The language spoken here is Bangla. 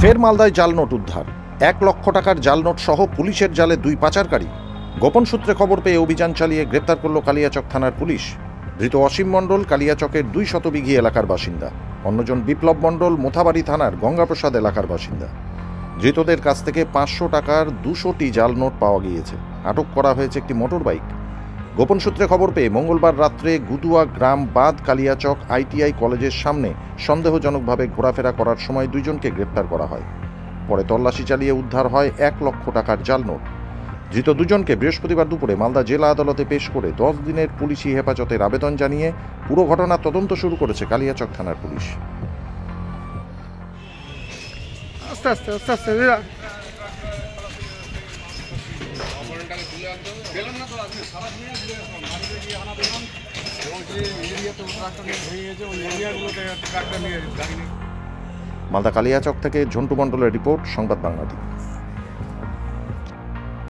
ফের মালদায় জাল নোট উদ্ধার। 1 লক্ষ টাকার জাল নোট সহ পুলিশের জালে 2 পাচারকারী। গোপন সূত্রে খবর পেয়ে অভিযান চালিয়ে গ্রেপ্তার করল কালিয়াচক থানার পুলিশ। ধৃত অসীম মণ্ডল কালিয়াচকের 200 বিঘি এলাকার বাসিন্দা। অন্যজন বিপ্লব মণ্ডল মোথাবাড়ি থানার গঙ্গাপ্রসাদ এলাকার বাসিন্দা। ধৃতদের কাছ থেকে 500 টাকার 200টি জাল নোট পাওয়া গিয়েছে। আটক করা হয়েছে একটি মোটর বাইক। গোপন সূত্রে খবর পেয়ে মঙ্গলবার রাত্রে গুদুয়া গ্রাম বাদ কালিয়াচক ITI কলেজের সামনে সন্দেহজনকভাবে ঘোরাফেরা করার সময় 2 জনকে গ্রেপ্তার করা হয়। পরে তল্লাশি চালিয়ে উদ্ধার হয় 1 লক্ষ টাকার জাল নোট। ধৃত 2 জনকে বৃহস্পতিবার দুপুরে মালদা জেলা আদালতে পেশ করে 10 দিনের পুলিশি হেফাজতের আবেদন জানিয়ে পুরো ঘটনার তদন্ত শুরু করেছে কালিয়াচক থানার পুলিশ। মালদা কালিয়াচক থেকে ঝন্টু মণ্ডলের রিপোর্ট, সংবাদ বাংলাদেশ।